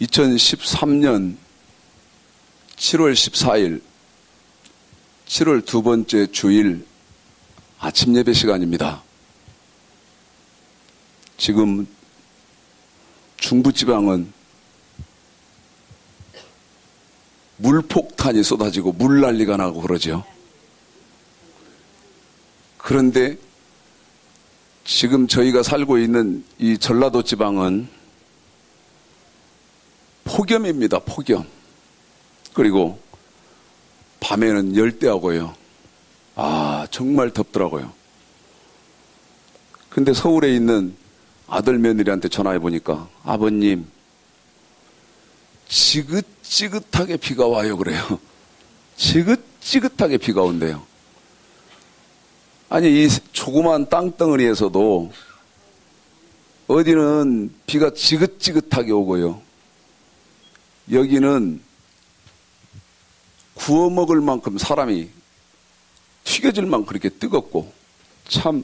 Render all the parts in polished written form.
2013년 7월 14일 7월 두 번째 주일 아침 예배 시간입니다. 지금 중부지방은 물폭탄이 쏟아지고 물난리가 나고 그러죠. 그런데 지금 저희가 살고 있는 이 전라도 지방은 폭염입니다. 폭염. 그리고 밤에는 열대하고요. 정말 덥더라고요. 근데 서울에 있는 아들 며느리한테 전화해 보니까 아버님 지긋지긋하게 비가 와요 그래요. 지긋지긋하게 비가 온대요. 아니 이 조그만 땅덩어리에서도 어디는 비가 지긋지긋하게 오고요. 여기는 구워 먹을 만큼 사람이 튀겨질 만큼 그렇게 뜨겁고 참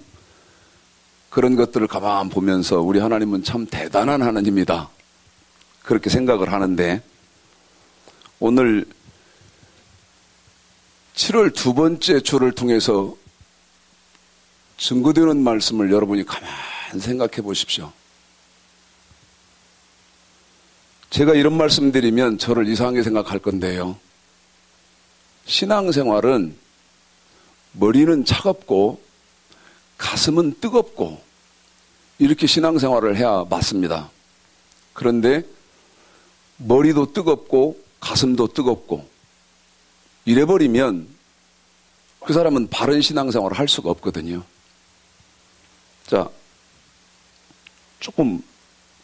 그런 것들을 가만 보면서 우리 하나님은 참 대단한 하나님이다. 그렇게 생각을 하는데 오늘 7월 두 번째 주를 통해서 증거되는 말씀을 여러분이 가만 생각해 보십시오. 제가 이런 말씀 드리면 저를 이상하게 생각할 건데요. 신앙생활은 머리는 차갑고 가슴은 뜨겁고 이렇게 신앙생활을 해야 맞습니다. 그런데 머리도 뜨겁고 가슴도 뜨겁고 이래버리면 그 사람은 바른 신앙생활을 할 수가 없거든요. 자, 조금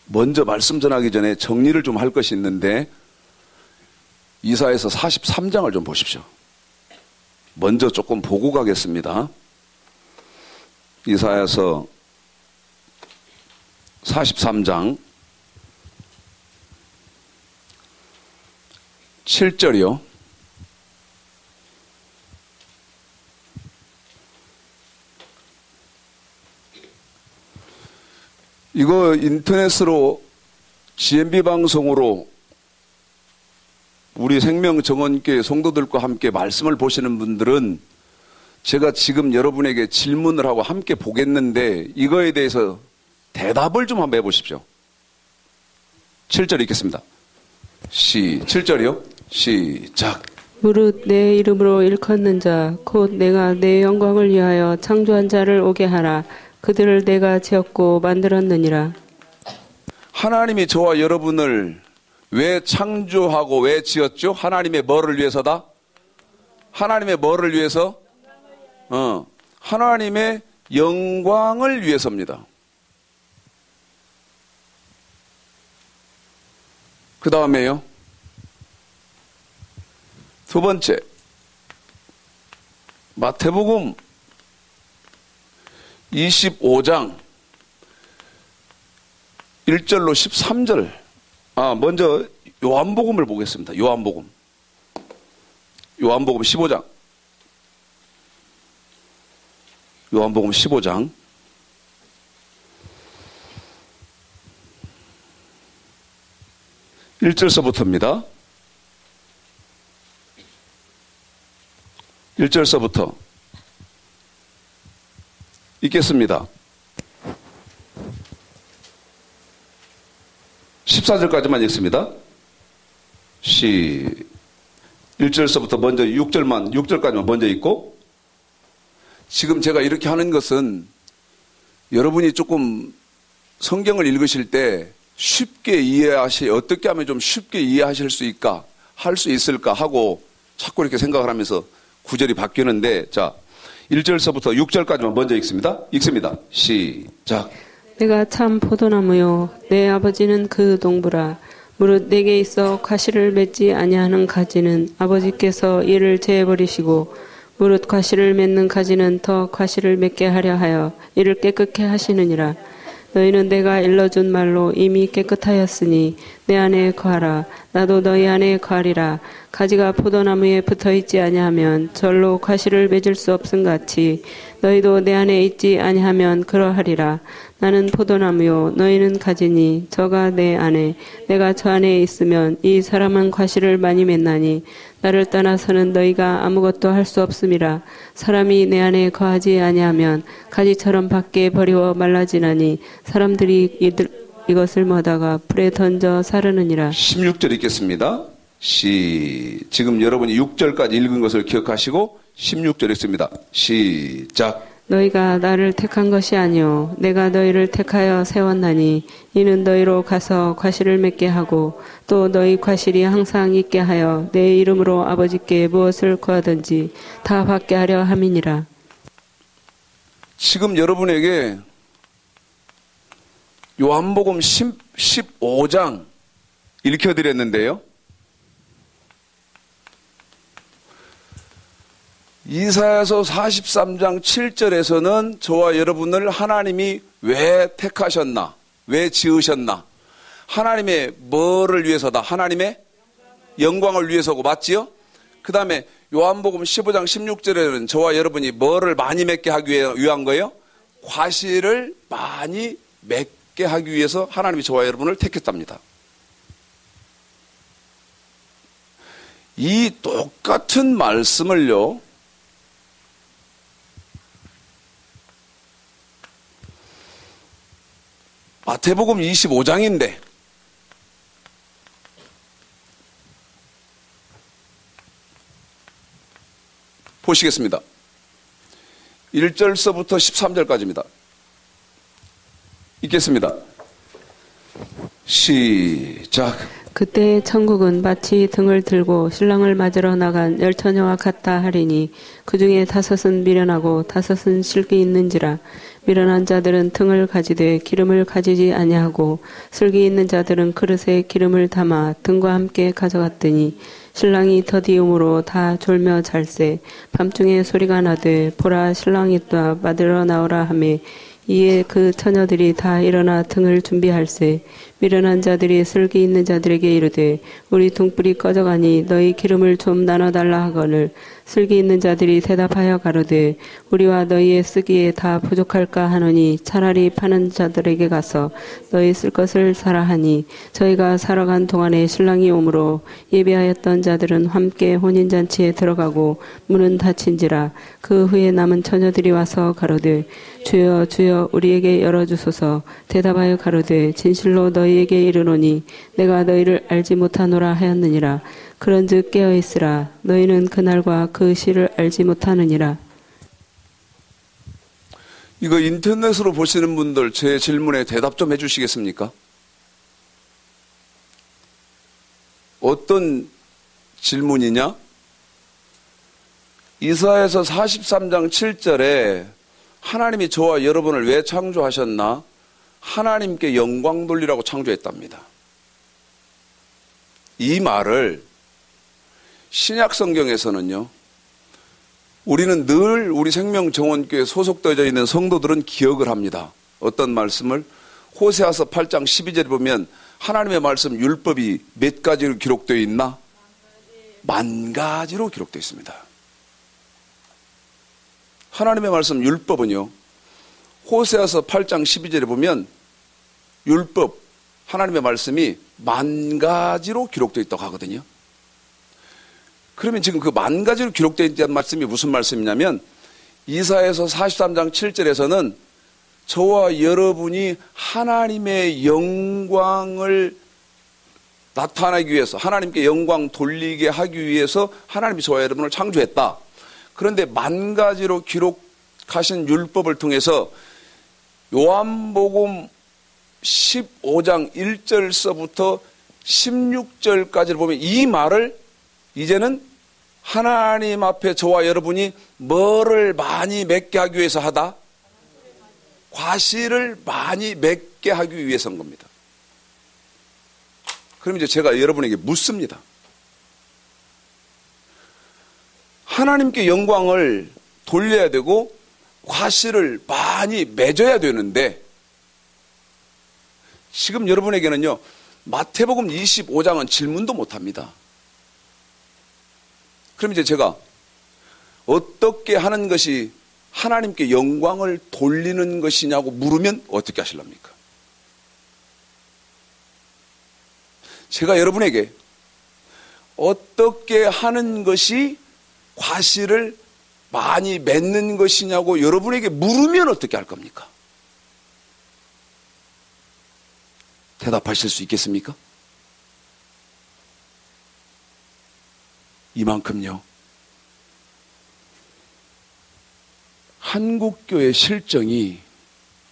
먼저 말씀 전하기 전에 정리를 좀 할 것이 있는데 이사야서 43장을 좀 보십시오. 먼저 조금 보고 가겠습니다. 이사야서 43장 7절이요. 이거 인터넷으로 GMB 방송으로 우리 생명정원교회 성도들과 함께 말씀을 보시는 분들은 제가 지금 여러분에게 질문을 하고 함께 보겠는데 이거에 대해서 대답을 좀 한번 해보십시오. 7절 읽겠습니다. 7절이요. 시작. 무릇 내 이름으로 일컫는 자 곧 내가 내 영광을 위하여 창조한 자를 오게 하라. 그들을 내가 지었고 만들었느니라. 하나님이 저와 여러분을 왜 창조하고 왜 지었죠? 하나님의 뭐를 위해서다? 하나님의 뭐를 위해서? 하나님의 영광을 위해서입니다. 그 다음에요. 두 번째, 마태복음 25장 1절로 13절. 먼저 요한복음을 보겠습니다. 요한복음 15장. 요한복음 15장 1절서부터입니다. 1절서부터 읽겠습니다. 14절까지만 읽습니다. 1절서부터 먼저 6절까지만 먼저 읽고, 지금 제가 이렇게 하는 것은 여러분이 조금 성경을 읽으실 때 쉽게 어떻게 하면 좀 쉽게 이해하실 수 있을까, 할 수 있을까 하고 자꾸 이렇게 생각을 하면서 구절이 바뀌는데, 자, 1절서부터 6절까지만 먼저 읽습니다. 시작. 내가 참 포도나무요 내 아버지는 그 동부라. 무릇 내게 있어 과실을 맺지 아니하는 가지는 아버지께서 이를 제해버리시고 무릇 과실을 맺는 가지는 더 과실을 맺게 하려 하여 이를 깨끗게 하시느니라. 너희는 내가 일러준 말로 이미 깨끗하였으니 내 안에 거하라. 나도 너희 안에 거하리라. 가지가 포도나무에 붙어있지 아니하면 절로 과실을 맺을 수 없음같이 너희도 내 안에 있지 아니하면 그러하리라. 나는 포도나무요 너희는 가지니 저가 내 안에 내가 저 안에 있으면 이 사람은 과실을 많이 맺나니 나를 떠나서는 너희가 아무것도 할 수 없음이라. 사람이 내 안에 거하지 아니하면 가지처럼 밖에 버리워 말라지나니 사람들이 이것을 먹다가 불에 던져 사르느니라. 16절 읽겠습니다. 지금 여러분이 6절까지 읽은 것을 기억하시고 16절 읽습니다. 시작. 너희가 나를 택한 것이 아니요 내가 너희를 택하여 세웠나니 이는 너희로 가서 과실을 맺게 하고 또 너희 과실이 항상 있게 하여 내 이름으로 아버지께 무엇을 구하든지 다 받게 하려 함이니라. 지금 여러분에게 요한복음 15장 읽혀드렸는데요. 이사야서 43장 7절에서는 저와 여러분을 하나님이 왜 택하셨나, 왜 지으셨나, 하나님의 뭐를 위해서다, 하나님의 영광을 위해서고, 맞지요? 그 다음에 요한복음 15장 16절에는 저와 여러분이 뭐를 많이 맺게 하기 위한 거예요? 과실을 많이 맺게 하기 위해서 하나님이 저와 여러분을 택했답니다. 이 똑같은 말씀을요, 마태복음 25장인데 보시겠습니다. 1절서부터 13절까지입니다. 읽겠습니다. 시작. 그때 천국은 마치 등을 들고 신랑을 맞으러 나간 열처녀와 같다 하리니 그 중에 5은 미련하고 5은 슬기 있는지라. 미련한 자들은 등을 가지되 기름을 가지지 아니하고 슬기 있는 자들은 그릇에 기름을 담아 등과 함께 가져갔더니 신랑이 더디움으로 다 졸며 잘세. 밤중에 소리가 나되 보라 신랑이 또다 맞으러 나오라 하매 이에 그 처녀들이 다 일어나 등을 준비할세. 미련한 자들이 슬기 있는 자들에게 이르되 우리 등불이 꺼져가니 너희 기름을 좀 나눠달라 하거늘 슬기 있는 자들이 대답하여 가로되 우리와 너희의 쓰기에 다 부족할까 하노니 차라리 파는 자들에게 가서 너희 쓸 것을 사라 하니 저희가 사러 간 동안에 신랑이 오므로 예배하였던 자들은 함께 혼인잔치에 들어가고 문은 닫힌지라. 그 후에 남은 처녀들이 와서 가로되 주여 주여 우리에게 열어주소서. 대답하여 가로되 진실로 너희에게 이르노니 내가 너희를 알지 못하노라 하였느니라. 그런즉 깨어있으라. 너희는 그날과 그 시를 알지 못하느니라. 이거 인터넷으로 보시는 분들 제 질문에 대답 좀 해주시겠습니까? 어떤 질문이냐? 이사야서 43장 7절에 하나님이 저와 여러분을 왜 창조하셨나? 하나님께 영광 돌리라고 창조했답니다. 이 말을 신약 성경에서는요, 우리는 늘 우리 생명정원교회 소속되어 있는 성도들은 기억을 합니다. 어떤 말씀을? 호세아서 8장 12절에 보면 하나님의 말씀 율법이 몇 가지로 기록되어 있나? 10,000가지로 기록되어 있습니다. 하나님의 말씀 율법은요, 호세아서 8장 12절에 보면 율법, 하나님의 말씀이 10,000가지로 기록되어 있다고 하거든요. 그러면 지금 그 10,000가지로 기록되어 있다는 말씀이 무슨 말씀이냐면 이사야서 43장 7절에서는 저와 여러분이 하나님의 영광을 나타내기 위해서, 하나님께 영광 돌리게 하기 위해서 하나님이 저와 여러분을 창조했다. 그런데 10,000가지로 기록하신 율법을 통해서 요한복음 15장 1절서부터 16절까지를 보면 이 말을 이제는 하나님 앞에 저와 여러분이 뭐를 많이 맺게 하기 위해서 하다? 과실을 많이 맺게 하기 위해서인 겁니다. 그럼 이제 제가 여러분에게 묻습니다. 하나님께 영광을 돌려야 되고 과실을 많이 맺어야 되는데 지금 여러분에게는요, 마태복음 25장은 질문도 못합니다. 그럼 이제 제가 어떻게 하는 것이 하나님께 영광을 돌리는 것이냐고 물으면 어떻게 하실랍니까? 제가 여러분에게 어떻게 하는 것이 과실을 많이 맺는 것이냐고 여러분에게 물으면 어떻게 할 겁니까? 대답하실 수 있겠습니까? 이만큼요. 한국교회 실정이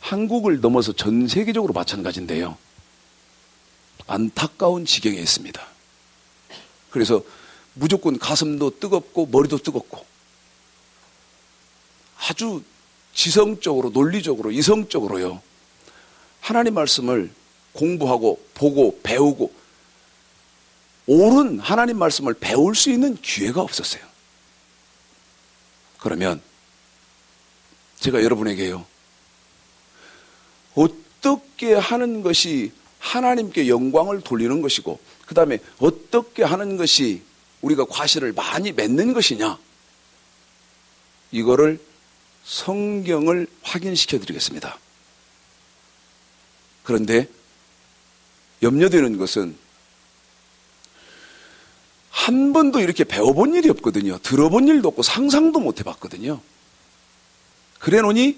한국을 넘어서 전 세계적으로 마찬가지인데요. 안타까운 지경에 있습니다. 그래서 무조건 가슴도 뜨겁고 머리도 뜨겁고 아주 지성적으로 논리적으로 이성적으로요. 하나님 말씀을 공부하고 보고 배우고 옳은 하나님 말씀을 배울 수 있는 기회가 없었어요. 그러면 제가 여러분에게요. 어떻게 하는 것이 하나님께 영광을 돌리는 것이고 그 다음에 어떻게 하는 것이 우리가 과실을 많이 맺는 것이냐 이거를 성경을 확인시켜 드리겠습니다. 그런데 염려되는 것은 한 번도 이렇게 배워본 일이 없거든요. 들어본 일도 없고 상상도 못 해봤거든요. 그래 놓니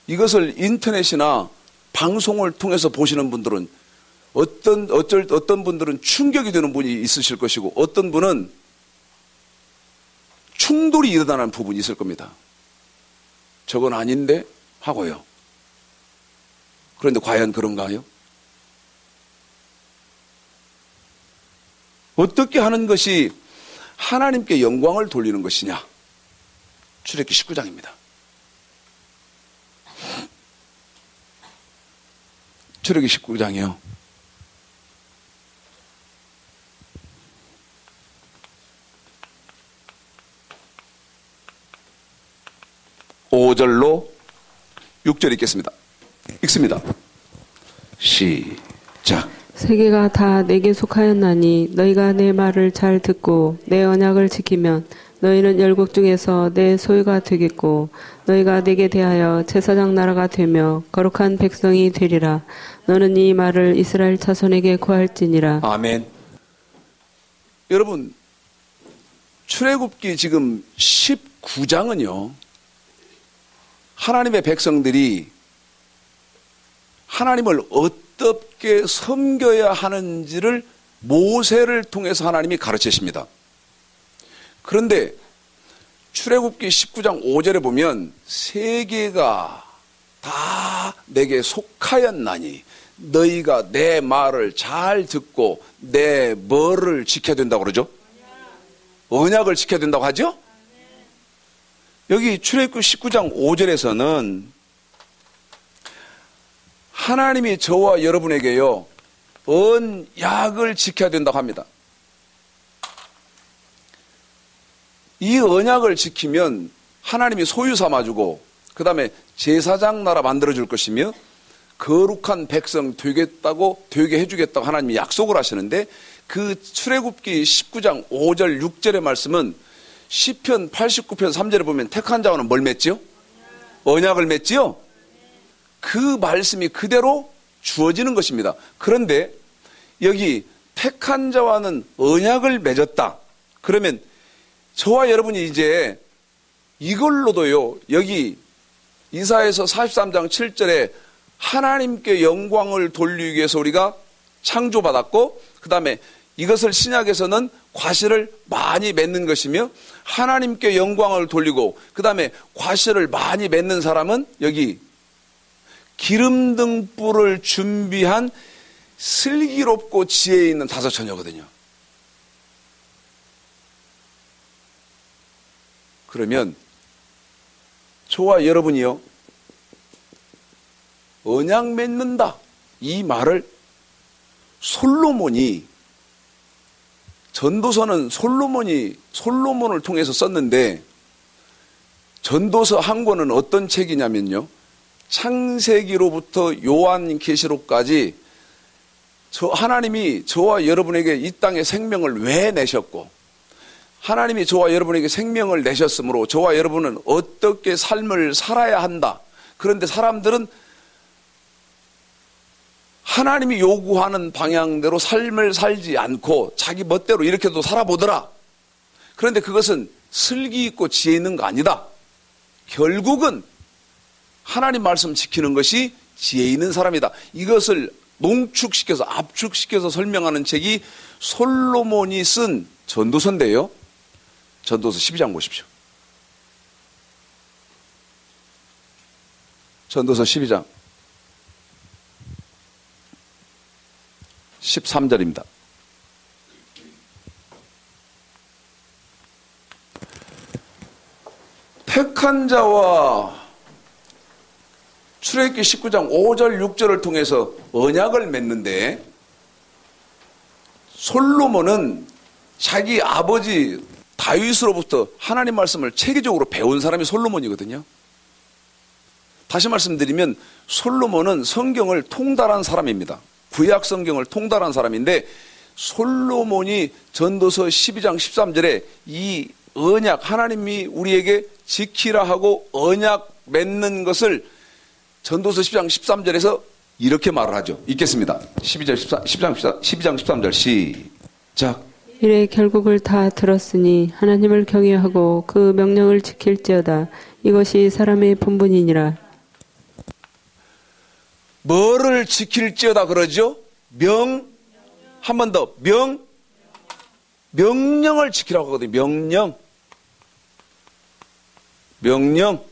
이것을 인터넷이나 방송을 통해서 보시는 분들은 어떤 분들은 충격이 되는 분이 있으실 것이고 어떤 분은 충돌이 일어나는 부분이 있을 겁니다. 저건 아닌데 하고요. 그런데 과연 그런가요? 어떻게 하는 것이 하나님께 영광을 돌리는 것이냐? 출애굽기 19장입니다. 출애굽기 19장이요. 5절로 6절 읽겠습니다. 읽습니다. 시작. 세계가 다 내게 속하였나니 너희가 내 말을 잘 듣고 내 언약을 지키면 너희는 열국 중에서 내 소유가 되겠고 너희가 내게 대하여 제사장 나라가 되며 거룩한 백성이 되리라. 너는 이 말을 이스라엘 자손에게 구할지니라. 아멘. 여러분 출애굽기 지금 19장은요. 하나님의 백성들이 하나님을 어떻게 섬겨야 하는지를 모세를 통해서 하나님이 가르치십니다. 그런데 출애굽기 19장 5절에 보면 세계가 다 내게 속하였나니 너희가 내 말을 잘 듣고 내 뭐를 지켜야 된다고 그러죠? 언약을 지켜야 된다고 하죠? 여기 출애굽기 19장 5절에서는 하나님이 저와 여러분에게요 언약을 지켜야 된다고 합니다. 이 언약을 지키면 하나님이 소유 삼아주고 그 다음에 제사장 나라 만들어줄 것이며 거룩한 백성 되게 해주겠다고 하나님이 약속을 하시는데 그 출애굽기 19장 5절 6절의 말씀은 시편 89편 3절에 보면 택한 자와는 뭘 맺지요? 언약을 맺지요? 그 말씀이 그대로 주어지는 것입니다. 그런데 여기 택한 자와는 언약을 맺었다. 그러면 저와 여러분이 이제 이걸로도요, 여기 이사야서 43장 7절에 하나님께 영광을 돌리기 위해서 우리가 창조받았고, 그 다음에 이것을 신약에서는 과실을 많이 맺는 것이며, 하나님께 영광을 돌리고, 그 다음에 과실을 많이 맺는 사람은 여기 기름 등불을 준비한 슬기롭고 지혜 있는 다섯 처녀거든요. 그러면 저와 여러분이요 언약 맺는다 이 말을 솔로몬이 전도서는 솔로몬을 통해서 썼는데 전도서 한 권은 어떤 책이냐면요 창세기로부터 요한계시록까지 하나님이 저와 여러분에게 이 땅에 생명을 왜 내셨고 하나님이 저와 여러분에게 생명을 내셨으므로 저와 여러분은 어떻게 삶을 살아야 한다. 그런데 사람들은 하나님이 요구하는 방향대로 삶을 살지 않고 자기 멋대로 이렇게도 살아보더라. 그런데 그것은 슬기 있고 지혜 있는 거 아니다. 결국은 하나님 말씀 지키는 것이 지혜 있는 사람이다. 이것을 농축시켜서 압축시켜서 설명하는 책이 솔로몬이 쓴 전도서인데요. 전도서 12장 보십시오. 전도서 12장 13절입니다. 택한 자와 출애굽기 19장 5절 6절을 통해서 언약을 맺는데 솔로몬은 자기 아버지 다윗으로부터 하나님 말씀을 체계적으로 배운 사람이 솔로몬이거든요. 다시 말씀드리면 솔로몬은 성경을 통달한 사람입니다. 구약 성경을 통달한 사람인데 솔로몬이 전도서 12장 13절에 이 언약 하나님이 우리에게 지키라 하고 언약 맺는 것을 전도서 10장 13절에서 이렇게 말을 하죠. 읽겠습니다. 12장 13절 시작. 이래 결국을 다 들었으니 하나님을 경외하고 그 명령을 지킬지어다. 이것이 사람의 본분이니라. 뭐를 지킬지어다 그러죠? 한 번 더 명령을 지키라고 하거든요. 명령.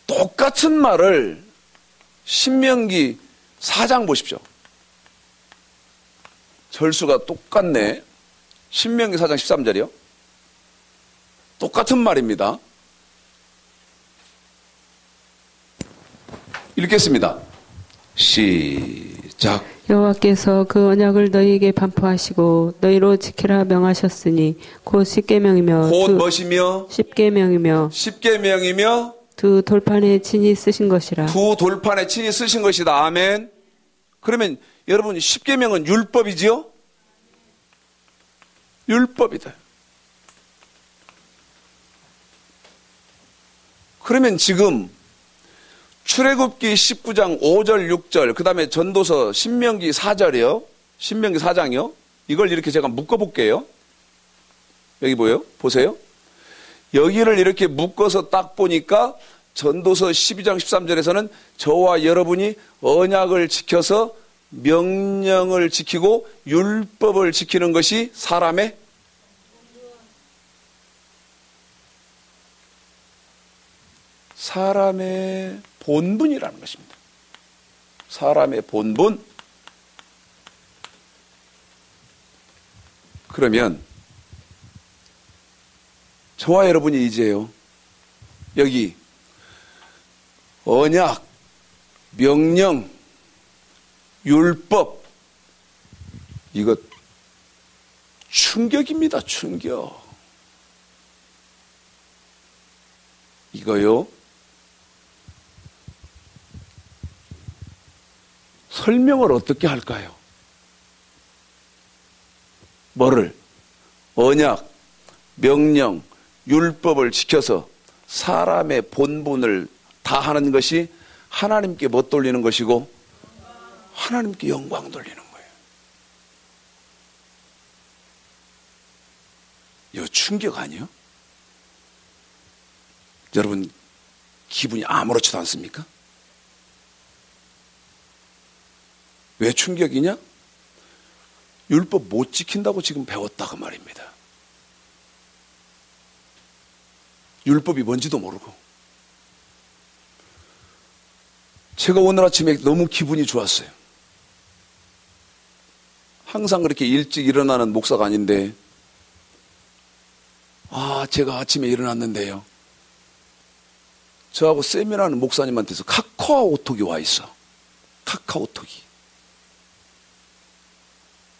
똑같은 말을 신명기 4장 보십시오. 절수가 똑같네. 신명기 4장 13절이요. 똑같은 말입니다. 읽겠습니다. 시작. 여호와께서 그 언약을 너희에게 반포하시고 너희로 지키라 명하셨으니 곧 십계명이며 곧 무엇이며 십계명이며 두 돌판에 친히 쓰신 것이라. 두 돌판에 친히 쓰신 것이다. 아멘. 그러면 여러분 십계명은 율법이지요? 율법이다. 그러면 지금 출애굽기 19장 5절 6절 그 다음에 전도서 신명기 4절이요. 신명기 4장이요. 이걸 이렇게 제가 묶어볼게요. 여기 보세요. 여기를 이렇게 묶어서 딱 보니까 전도서 12장 13절에서는 저와 여러분이 언약을 지켜서 명령을 지키고 율법을 지키는 것이 사람의 본분이라는 것입니다. 사람의 본분. 그러면 저와 여러분이 이제요. 여기 언약, 명령, 율법 이거 충격입니다. 충격. 이거요. 설명을 어떻게 할까요? 뭐를? 언약, 명령, 율법을 지켜서 사람의 본분을 다하는 것이 하나님께 못 돌리는 것이고 하나님께 영광 돌리는 거예요. 이거 충격 아니에요? 여러분 기분이 아무렇지도 않습니까? 왜 충격이냐? 율법 못 지킨다고 지금 배웠다고 말입니다. 율법이 뭔지도 모르고. 제가 오늘 아침에 너무 기분이 좋았어요. 항상 그렇게 일찍 일어나는 목사가 아닌데 제가 아침에 일어났는데요. 저하고 세미나하는 목사님한테서 카카오톡이 와 있어. 카카오톡이.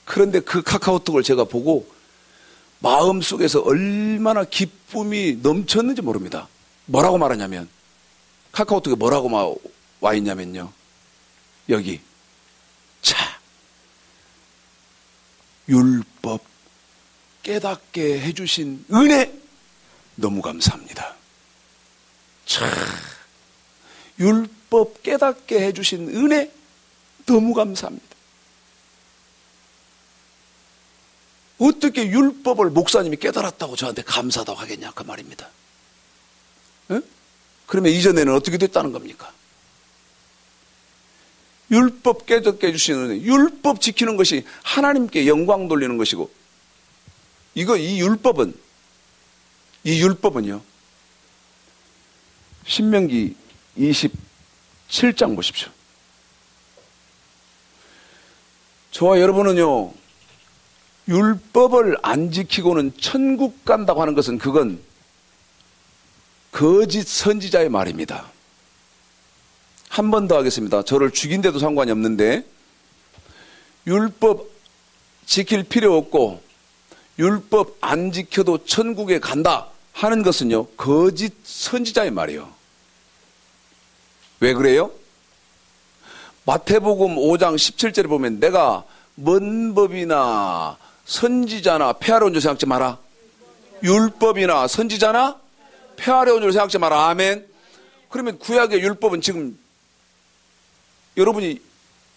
그런데 그 카카오톡을 제가 보고 마음속에서 얼마나 기쁨이 넘쳤는지 모릅니다. 뭐라고 말하냐면 카카오톡에 뭐라고 와 있냐면요. 여기 자 율법 깨닫게 해주신 은혜 너무 감사합니다. 참, 율법 깨닫게 해주신 은혜 너무 감사합니다. 어떻게 율법을 목사님이 깨달았다고 저한테 감사하다고 하겠냐 그 말입니다. 에? 그러면 이전에는 어떻게 됐다는 겁니까? 율법 깨닫게 해주시는 은혜, 율법 지키는 것이 하나님께 영광 돌리는 것이고, 이 율법은요 신명기 27장 보십시오. 저와 여러분은요 율법을 안 지키고는 천국 간다고 하는 것은 그건 거짓 선지자의 말입니다. 한 번 더 하겠습니다. 저를 죽인데도 상관이 없는데 율법 지킬 필요 없고 율법 안 지켜도 천국에 간다 하는 것은요 거짓 선지자의 말이에요. 왜 그래요? 마태복음 5장 17절에 보면 내가 뭔 법이나 선지자나 폐하러 온 줄 생각지 마라. 율법이나 선지자나 폐하러 온 줄 생각지 마라. 아멘. 그러면 구약의 율법은 지금 여러분이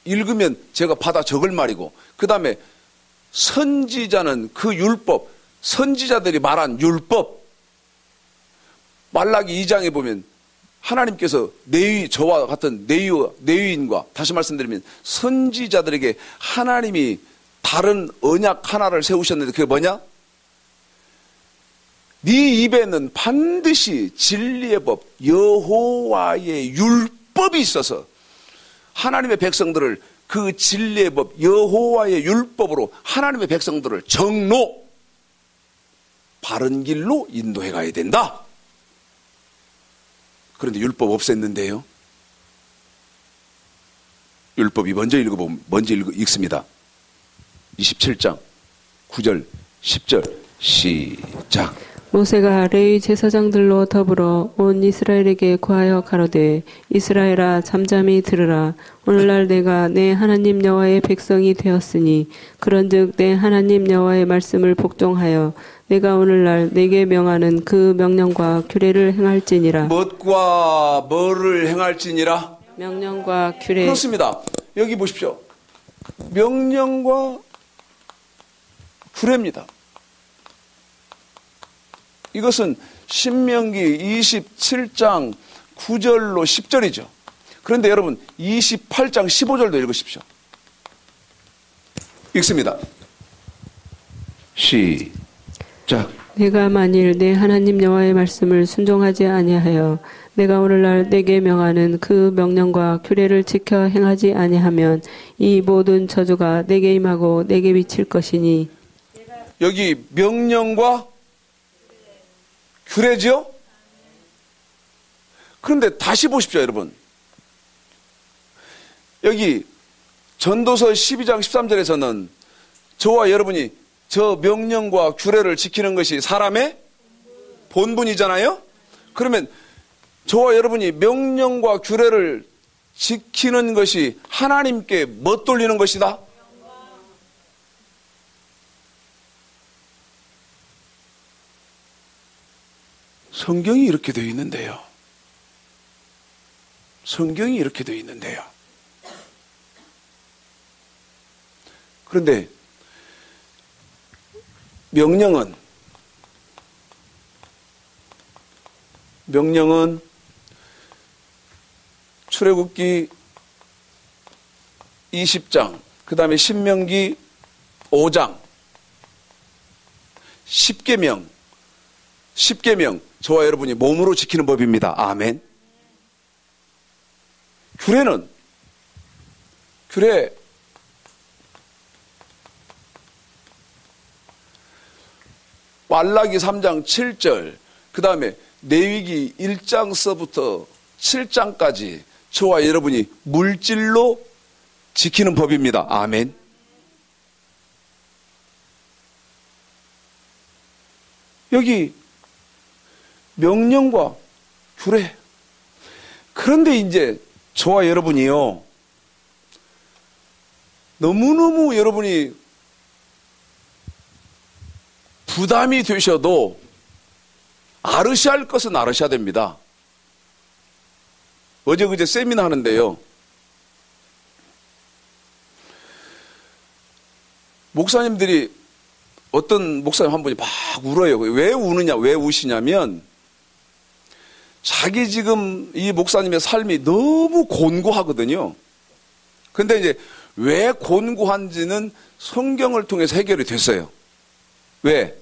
읽으면 제가 받아 적을 말이고, 그 다음에 선지자는 그 율법, 선지자들이 말한 율법, 말라기 2장에 보면 하나님께서 저와 같은 내위인과, 다시 말씀드리면 선지자들에게 하나님이 다른 언약 하나를 세우셨는데 그게 뭐냐? 네 입에는 반드시 진리의 법, 여호와의 율법이 있어서 하나님의 백성들을 그 진리의 법, 여호와의 율법으로 하나님의 백성들을 정로, 바른 길로 인도해 가야 된다. 그런데 율법 없앴는데요. 율법이 먼저 읽습니다. 27장 9절 10절 시작. 모세가 레위 제사장들로 더불어 온 이스라엘에게 구하여 가로되 이스라엘아 잠잠히 들으라. 오늘날 내가 내 하나님 여호와의 백성이 되었으니 그런즉 내 하나님 여호와의 말씀을 복종하여 내가 오늘날 내게 명하는 그 명령과 규례를 행할지니라. 무엇과 뭐를 행할지니라? 명령과 규례. 그렇습니다. 여기 보십시오. 명령과 규례입니다. 이것은 신명기 27장 9절로 10절이죠. 그런데 여러분 28장 15절도 읽으십시오. 읽습니다. 시작. 내가 만일 내 하나님 여호와의 말씀을 순종하지 아니하여 내가 오늘날 내게 명하는 그 명령과 규례를 지켜 행하지 아니하면 이 모든 저주가 내게 임하고 내게 미칠 것이니. 여기 명령과 규례죠? 그런데 다시 보십시오, 여러분. 여기 전도서 12장 13절에서는 저와 여러분이 저 명령과 규례를 지키는 것이 사람의 본분이잖아요? 그러면 저와 여러분이 명령과 규례를 지키는 것이 하나님께 뭐 돌리는 것이다? 성경이 이렇게 되어 있는데요. 성경이 이렇게 되어 있는데요. 그런데 명령은 출애굽기 20장, 그 다음에 신명기 5장, 10계명, 저와 여러분이 몸으로 지키는 법입니다. 아멘. 규례 말라기 3장 7절, 그 다음에 레위기 1장서부터 7장까지 저와 여러분이 물질로 지키는 법입니다. 아멘. 여기 명령과 규례. 그런데 이제 저와 여러분이요, 너무너무 여러분이 부담이 되셔도 아르셔야 할 것은 아르셔야 됩니다. 어제 그제 세미나 하는데요. 목사님들이 어떤 목사님 한 분이 막 울어요. 왜 우느냐, 왜 우시냐면 자기 지금 이 목사님의 삶이 너무 곤고하거든요. 근데 이제 왜 곤고한지는 성경을 통해서 해결이 됐어요. 왜?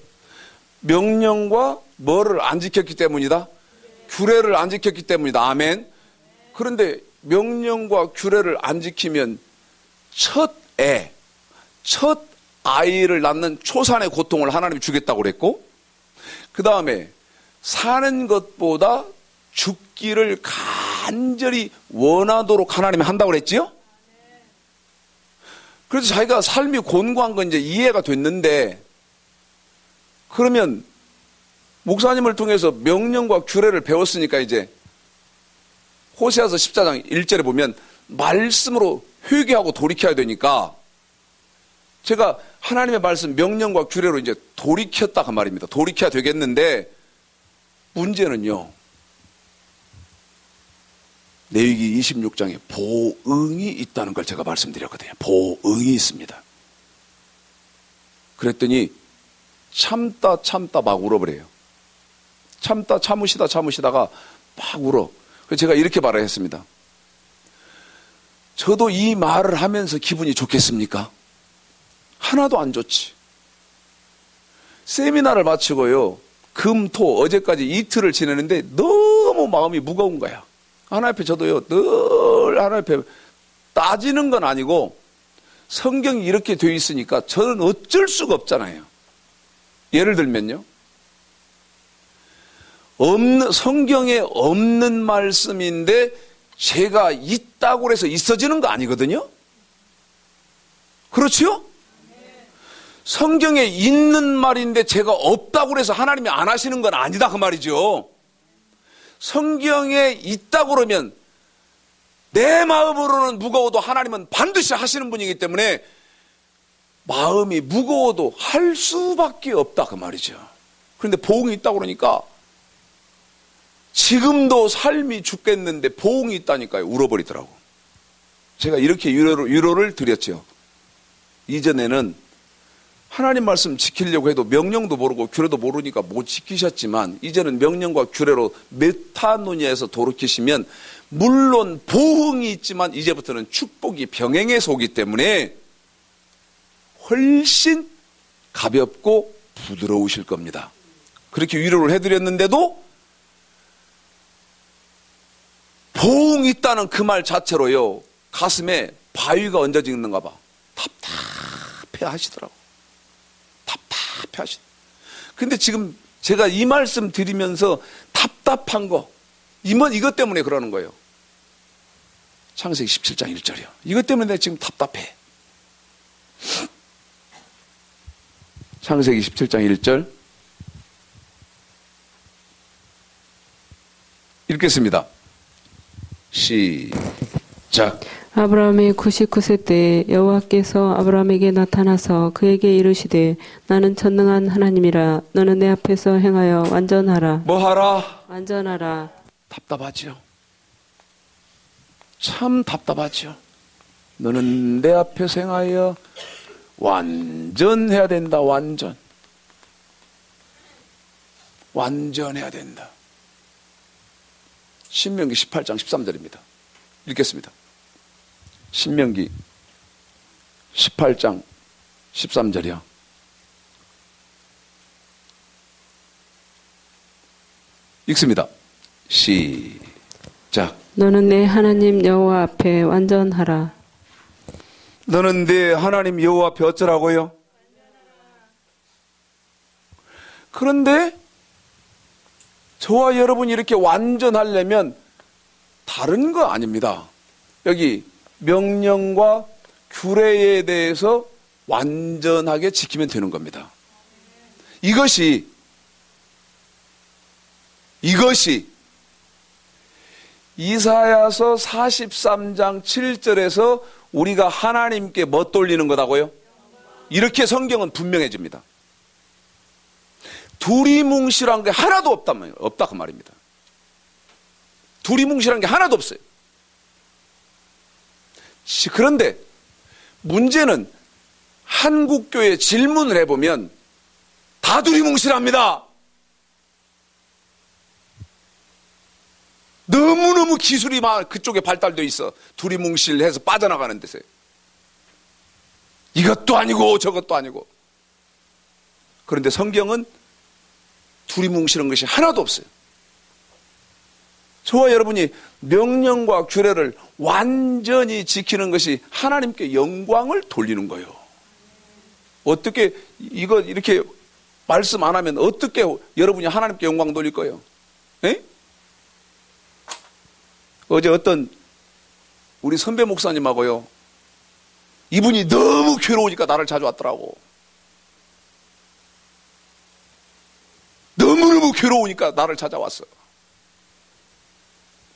명령과 뭐를 안 지켰기 때문이다? 규례를 안 지켰기 때문이다. 아멘. 그런데 명령과 규례를 안 지키면 첫 아이를 낳는 초산의 고통을 하나님이 주겠다고 그랬고, 그 다음에 사는 것보다 죽기를 간절히 원하도록 하나님이 한다고 그랬지요? 그래서 자기가 삶이 곤고한 건 이제 이해가 됐는데, 그러면 목사님을 통해서 명령과 규례를 배웠으니까 이제 호세아서 14장 1절에 보면 말씀으로 회개하고 돌이켜야 되니까 제가 하나님의 말씀 명령과 규례로 이제 돌이켰다 그 말입니다. 돌이켜야 되겠는데 문제는요. 레위기 26장에 보응이 있다는 걸 제가 말씀드렸거든요. 보응이 있습니다. 그랬더니 참다 막 울어버려요. 참으시다가 막 울어. 그래서 제가 이렇게 말을 했습니다. 저도 이 말을 하면서 기분이 좋겠습니까? 하나도 안 좋지. 세미나를 마치고요. 금, 토, 어제까지 이틀을 지내는데 너무 마음이 무거운 거야. 하나님 앞에 저도요, 늘 하나님 앞에 따지는 건 아니고 성경이 이렇게 되어 있으니까 저는 어쩔 수가 없잖아요. 예를 들면요. 성경에 없는 말씀인데 제가 있다고 해서 있어지는 거 아니거든요? 그렇지요? 성경에 있는 말인데 제가 없다고 해서 하나님이 안 하시는 건 아니다 그 말이죠. 성경에 있다고 그러면 내 마음으로는 무거워도 하나님은 반드시 하시는 분이기 때문에 마음이 무거워도 할 수밖에 없다 그 말이죠. 그런데 보응이 있다고 그러니까 지금도 삶이 죽겠는데 보응이 있다니까요. 울어버리더라고. 제가 이렇게 위로를 드렸죠. 이전에는 하나님 말씀 지키려고 해도 명령도 모르고 규례도 모르니까 못 지키셨지만 이제는 명령과 규례로 메타노니아에서 돌이키시면 물론 보응이 있지만 이제부터는 축복이 병행해서 오기 때문에 훨씬 가볍고 부드러우실 겁니다. 그렇게 위로를 해드렸는데도 보응이 있다는 그 말 자체로요 가슴에 바위가 얹어져 있는가 봐. 답답해 하시더라고. 답답해 하시더라고. 근데 지금 제가 이 말씀 드리면서 답답한 거 이것 때문에 그러는 거예요. 창세기 17장 1절이요. 이것 때문에 내가 지금 답답해. 창세기 17장 1절 읽겠습니다. 시작. 아브라함의 99세 때에 여호와께서 아브라함에게 나타나서 그에게 이르시되 나는 전능한 하나님이라 너는 내 앞에서 행하여 완전하라. 뭐하라? 완전하라. 답답하죠. 참 답답하죠. 너는 내 앞에서 행하여 완전해야 된다. 완전해야 된다. 신명기 18장 13절입니다. 읽겠습니다. 신명기 18장 13절이요. 읽습니다. 시작. 너는 내 하나님 여호와 앞에 완전하라. 너는 내 하나님 여호와 앞에 어쩌라고요? 그런데 저와 여러분이 이렇게 완전하려면 다른 거 아닙니다. 여기 명령과 규례에 대해서 완전하게 지키면 되는 겁니다. 이것이 이사야서 43장 7절에서 우리가 하나님께 뭐 돌리는 거다고요? 이렇게 성경은 분명해집니다. 두리뭉실한 게 하나도 없다 그 말입니다. 두리뭉실한 게 하나도 없어요. 그런데 문제는 한국교회 질문을 해보면 다 두리뭉실합니다. 너무너무 기술이 그쪽에 발달되어 있어. 두리뭉실해서 빠져나가는 데서요. 이것도 아니고 저것도 아니고. 그런데 성경은 두리뭉실한 것이 하나도 없어요. 저와 여러분이 명령과 규례를 완전히 지키는 것이 하나님께 영광을 돌리는 거예요. 어떻게 이거 이렇게 말씀 안 하면 어떻게 여러분이 하나님께 영광 돌릴 거예요? 에? 어제 어떤 우리 선배 목사님하고요, 이분이 너무 괴로우니까 나를 찾아왔더라고. 너무너무 괴로우니까 나를 찾아왔어.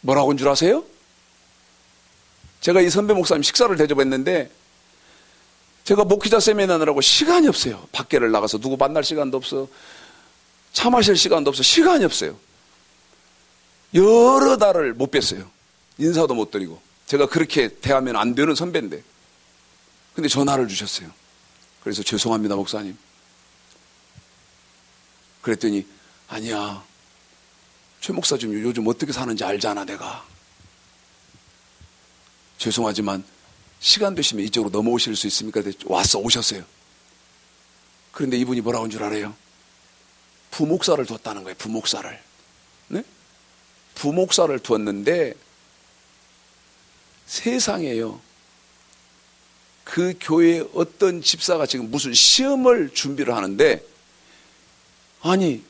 뭐라고 한 줄 아세요? 제가 이 선배 목사님 식사를 대접했는데 제가 목회자 세미나라고 시간이 없어요. 밖에를 나가서 누구 만날 시간도 없어. 차 마실 시간도 없어. 시간이 없어요. 여러 달을 못 뵀어요. 인사도 못 드리고. 제가 그렇게 대하면 안 되는 선배인데. 근데 전화를 주셨어요. 그래서 죄송합니다, 목사님. 그랬더니 아니야. 최 목사 좀 요즘 어떻게 사는지 알잖아, 내가. 죄송하지만 시간 되시면 이쪽으로 넘어오실 수 있습니까? 와서 오셨어요. 그런데 이분이 뭐라고 한 줄 알아요? 부목사를 뒀다는 거예요. 부목사를. 네? 부목사를 두었는데 세상에요, 그 교회의 어떤 집사가 지금 무슨 시험을 준비를 하는데, 아니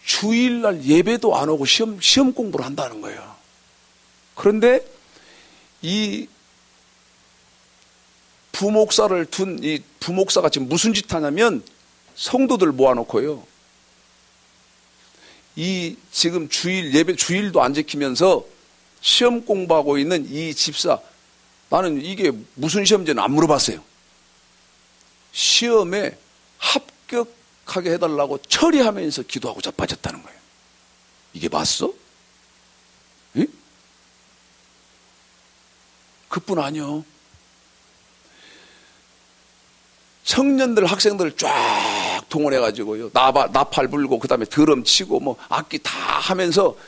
주일날 예배도 안 오고 시험 공부를 한다는 거예요. 그런데 이 부목사를 둔 이 부목사가 지금 무슨 짓 하냐면 성도들 모아놓고요, 이 지금 예배 주일도 안 지키면서 시험 공부하고 있는 이 집사, 나는 이게 무슨 시험인지는 안 물어봤어요. 시험에 합격하게 해달라고 처리하면서 기도하고 자빠졌다는 거예요. 이게 맞어? 응? 그뿐 아니요. 청년들, 학생들을 쫙 동원해가지고요, 나팔 불고, 그 다음에 드럼 치고, 뭐, 악기 다 하면서,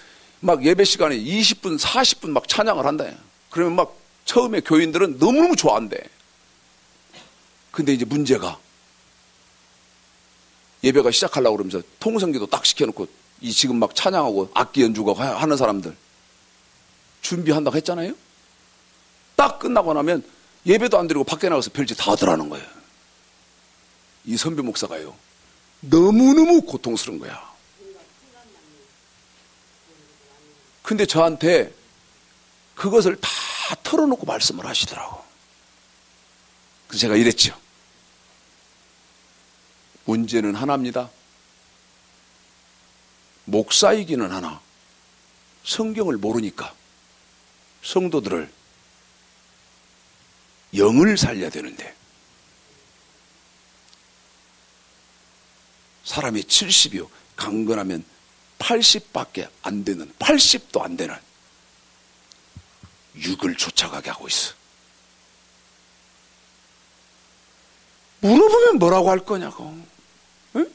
막 예배 시간에 20분, 40분 막 찬양을 한다. 그러면 막 처음에 교인들은 너무너무 좋아한대. 근데 이제 문제가, 예배가 시작하려고 그러면서 통성기도 딱 시켜놓고, 이 지금 막 찬양하고 악기 연주가 하는 사람들 준비한다고 했잖아요? 딱 끝나고 나면 예배도 안 드리고 밖에 나가서 별짓 다 하더라는 거예요. 이 선배 목사가요, 너무너무 고통스러운 거야. 근데 저한테 그것을 다 털어놓고 말씀을 하시더라고. 그래서 제가 이랬죠. 문제는 하나입니다. 목사이기는 하나 성경을 모르니까 성도들을 영을 살려야 되는데, 사람이 70이요 강건하면 80밖에 안 되는, 80도 안 되는 육을 쫓아가게 하고 있어. 물어보면 뭐라고 할 거냐고. 응?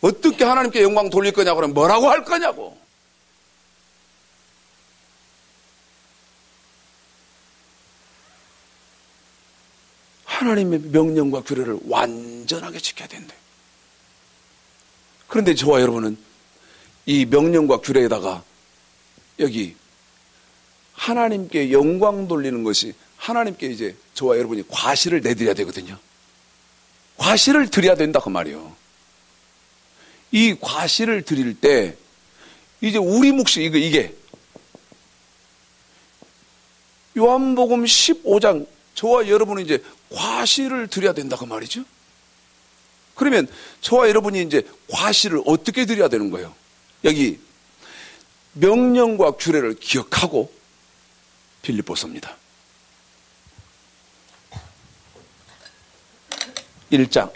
어떻게 하나님께 영광 돌릴 거냐고 그러면 뭐라고 할 거냐고. 하나님의 명령과 규례를 완전하게 지켜야 된대. 그런데 저와 여러분은 이 명령과 규례에다가 여기 하나님께 영광 돌리는 것이, 하나님께 이제 저와 여러분이 과실을 내드려야 되거든요. 과실을 드려야 된다 그 말이에요. 이 과실을 드릴 때 이제 우리 몫이 이게 요한복음 15장, 저와 여러분은 이제 과실을 드려야 된다 그 말이죠. 그러면 저와 여러분이 이제 과실을 어떻게 드려야 되는 거예요? 여기 명령과 규례를 기억하고, 빌립보서입니다. 1장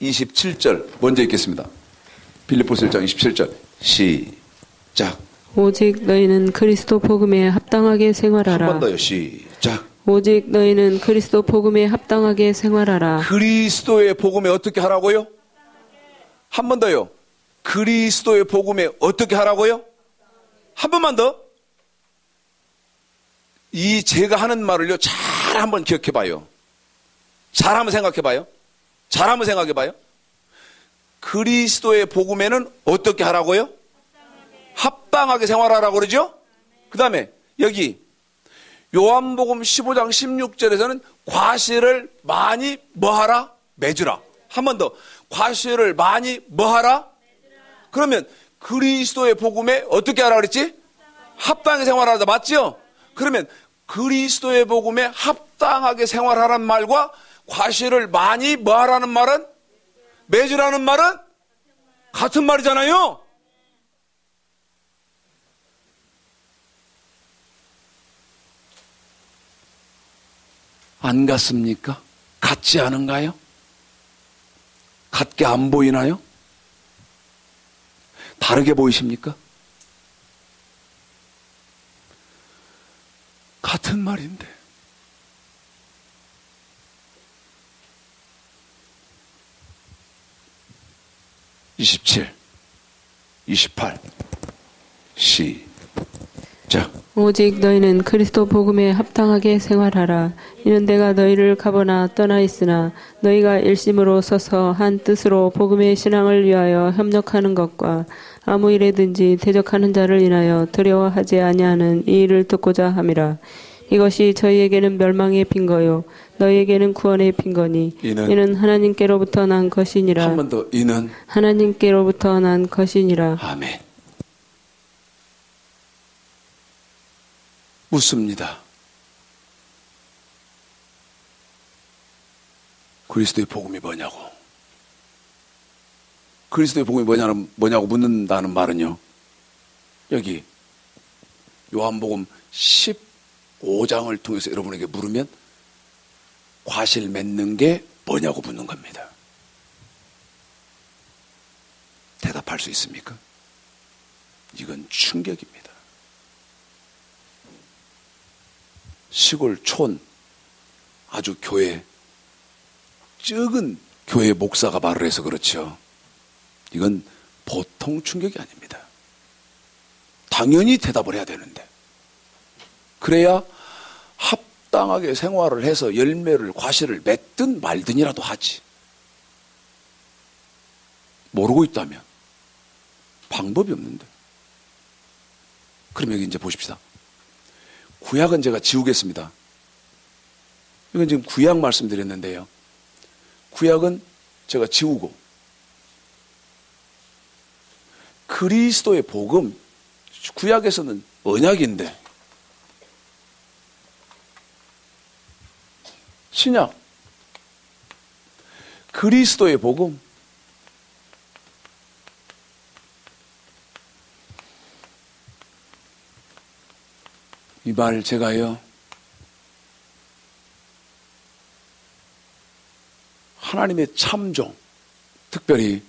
27절 먼저 읽겠습니다. 빌립보서 1장 27절 시작. 오직 너희는 그리스도 복음에 합당하게 한 생활하라. 번 더요. 시작. 오직 너희는 그리스도 복음에 합당하게 생활하라. 그리스도의 복음에 어떻게 하라고요? 한 번 더요. 그리스도의 복음에 어떻게 하라고요? 한 번만 더. 이 제가 하는 말을요, 잘 한번 기억해 봐요. 잘 한번 생각해 봐요. 잘 한번 생각해 봐요. 그리스도의 복음에는 어떻게 하라고요? 합당하게 생활하라고 그러죠? 그 다음에 여기 요한복음 15장 16절에서는 과실을 많이 뭐하라? 맺으라. 한 번 더. 과실을 많이 뭐하라? 그러면 그리스도의 복음에 어떻게 하라 그랬지? 합당하게 생활하다. 맞죠? 그러면 그리스도의 복음에 합당하게 생활하라는 말과 과실을 많이 뭐하라는 말은? 맺으라는 말은? 같은 말이잖아요. 안 같습니까? 같지 않은가요? 같게 안 보이나요? 다르게 보이십니까? 같은 말인데. (27) 28 시작. 오직 너희는 그리스도 복음에 합당하게 생활하라. 이는 내가 너희를 가보나 떠나 있으나 너희가 일심으로 서서 한 뜻으로 복음의 신앙을 위하여 협력하는 것과 아무 일에든지 대적하는 자를 인하여 두려워하지 아니하는 이 일을 듣고자 함이라. 이것이 저희에게는 멸망의 빈거요 너희에게는 구원의 빈거니 이는 하나님께로부터 난 것이니라. 한 번 더. 이는 하나님께로부터 난 것이니라. 아멘. 묻습니다. 그리스도의 복음이 뭐냐고. 그리스도의 복음이 뭐냐고 묻는다는 말은요. 여기 요한복음 15장을 통해서 여러분에게 물으면 과실 맺는 게 뭐냐고 묻는 겁니다. 대답할 수 있습니까? 이건 충격입니다. 시골 촌 아주 교회 적은 교회 목사가 말을 해서 그렇죠. 이건 보통 충격이 아닙니다. 당연히 대답을 해야 되는데 그래야 합당하게 생활을 해서 열매를 과실을 맺든 말든이라도 하지. 모르고 있다면 방법이 없는데. 그럼 여기 이제 보십시다. 구약은 제가 지우겠습니다. 이건 지금 구약 말씀드렸는데요. 구약은 제가 지우고 그리스도의 복음, 구약에서는 언약인데 신약 그리스도의 복음 이 말 제가요 하나님의 참종 특별히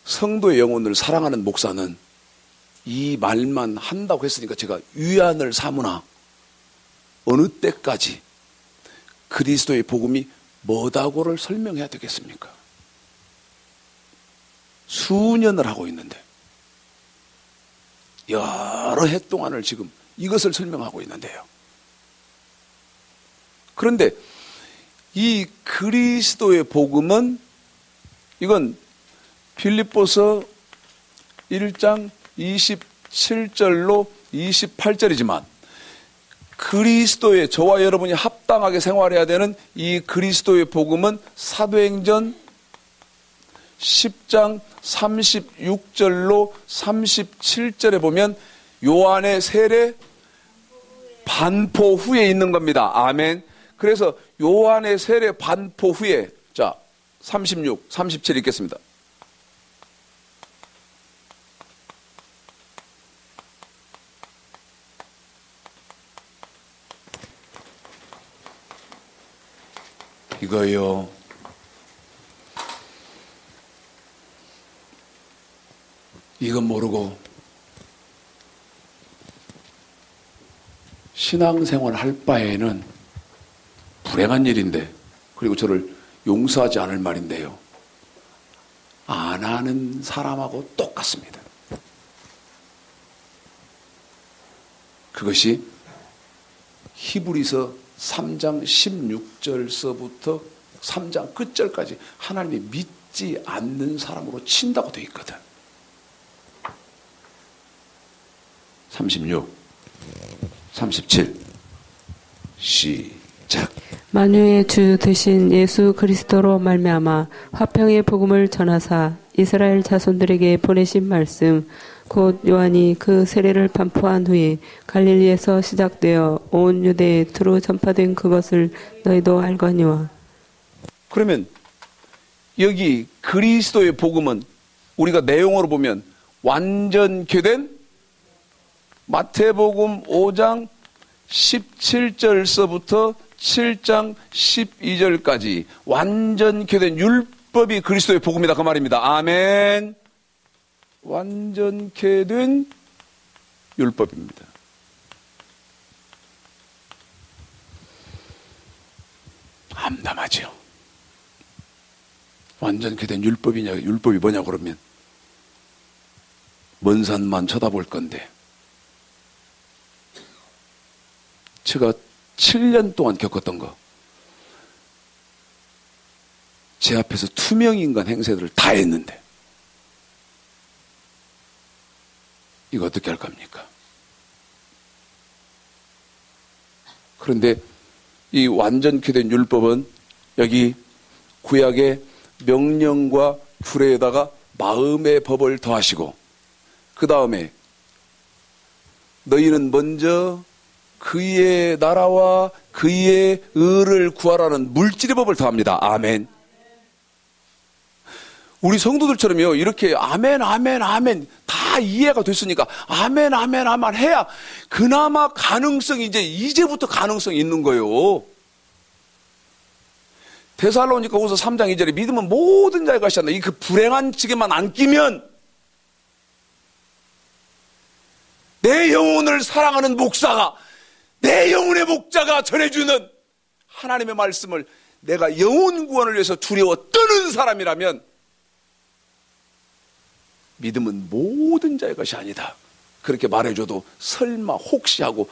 성도의 영혼을 사랑하는 목사는 이 말만 한다고 했으니까 제가 위안을 삼으나 어느 때까지 그리스도의 복음이 뭐다고를 설명해야 되겠습니까? 수년을 하고 있는데 여러 해 동안을 지금 이것을 설명하고 있는데요. 그런데 이 그리스도의 복음은 이건 빌립보서 1장 27절로 28절이지만 그리스도의 저와 여러분이 합당하게 생활해야 되는 이 그리스도의 복음은 사도행전 10장 36절로 37절에 보면 요한의 세례 반포 후에 있는 겁니다. 아멘. 그래서 요한의 세례 반포 후에 자 36, 37 읽겠습니다. 이거요. 이건 모르고 신앙생활 할 바에는 불행한 일인데, 그리고 저를 용서하지 않을 말인데요, 안 하는 사람하고 똑같습니다. 그것이 히브리서 3장 16절서부터 3장 끝절까지 하나님이 믿지 않는 사람으로 친다고 되어 있거든. 36, 37 시작. 만유의 주 되신 예수 그리스도로 말미암아 화평의 복음을 전하사 이스라엘 자손들에게 보내신 말씀 곧 요한이 그 세례를 반포한 후에 갈릴리에서 시작되어 온 유대에 두루 전파된 그것을 너희도 알거니와. 그러면 여기 그리스도의 복음은 우리가 내용으로 보면 완전케 된 마태복음 5장 17절서부터 7장 12절까지 완전케 된 율법이 그리스도의 복음이다, 그 말입니다. 아멘. 완전케 된 율법입니다. 암담하죠. 완전케 된 율법이 뭐냐고 그러면 먼 산만 쳐다볼 건데, 제가 7년 동안 겪었던 거, 제 앞에서 투명인간 행세들을 다 했는데 이거 어떻게 할 겁니까? 그런데 이 완전케 된 율법은 여기 구약의 명령과 규례에다가 마음의 법을 더하시고, 그 다음에 너희는 먼저 그의 나라와 그의 의를 구하라는 물질의 법을 더합니다. 아멘. 우리 성도들처럼요, 이렇게 아멘 아멘 아멘 다 이해가 됐으니까 아멘 아멘 아멘 해야 그나마 가능성이 이제부터 가능성이 있는 거예요. 데살로니가후서 3장 2절에 믿으면 모든 자에 가시한다. 이 그 불행한 지게만 안 끼면 내 영혼을 사랑하는 목사가, 내 영혼의 목자가 전해주는 하나님의 말씀을 내가 영혼 구원을 위해서 두려워 떠는 사람이라면 믿음은 모든 자의 것이 아니다. 그렇게 말해줘도 설마 혹시 하고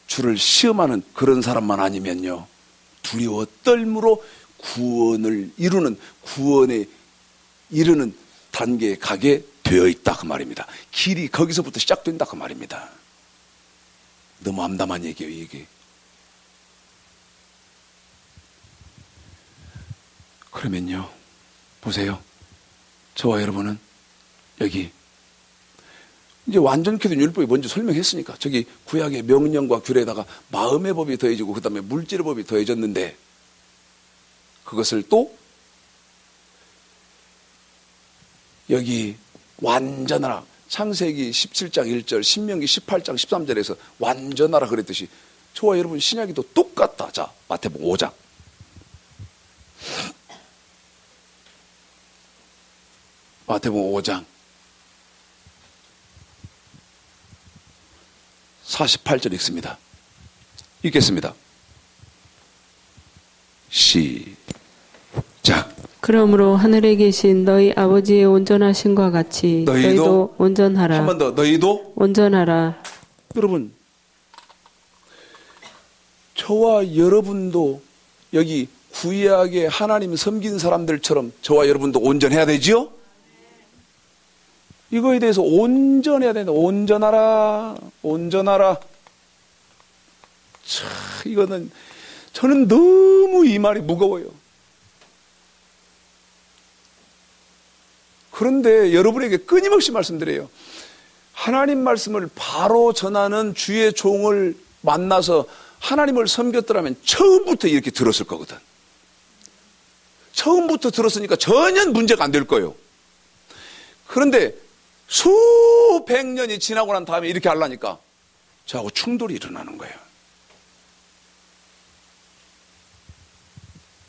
주를 시험하는 그런 사람만 아니면요, 두려워 떨므로 구원에 이르는 단계에 가게 되어 있다, 그 말입니다. 길이 거기서부터 시작된다, 그 말입니다. 너무 암담한 얘기예요, 이게. 그러면요, 보세요. 저와 여러분은 여기 이제 완전케 된 율법이 먼저 설명했으니까 저기 구약의 명령과 규례에다가 마음의 법이 더해지고 그 다음에 물질의 법이 더해졌는데, 그것을 또 여기 완전하라, 창세기 17장 1절, 신명기 18장 13절에서 완전하라 그랬듯이 저와 여러분 신약이도 똑같다. 자, 마태복음 5장. 마태복음 5장 48절 읽습니다. 읽겠습니다. 시작. 그러므로 하늘에 계신 너희 아버지의 온전하심과 같이 너희도 온전하라. 한 번 더. 너희도 온전하라. 여러분, 저와 여러분도 여기 구약의 하나님 섬긴 사람들처럼 저와 여러분도 온전해야 되지요? 이거에 대해서 온전해야 된다. 온전하라. 온전하라. 참, 이거는 저는 너무 이 말이 무거워요. 그런데 여러분에게 끊임없이 말씀드려요. 하나님 말씀을 바로 전하는 주의 종을 만나서 하나님을 섬겼더라면 처음부터 이렇게 들었을 거거든. 처음부터 들었으니까 전혀 문제가 안 될 거예요. 그런데 수백 년이 지나고 난 다음에 이렇게 하려니까 저하고 충돌이 일어나는 거예요.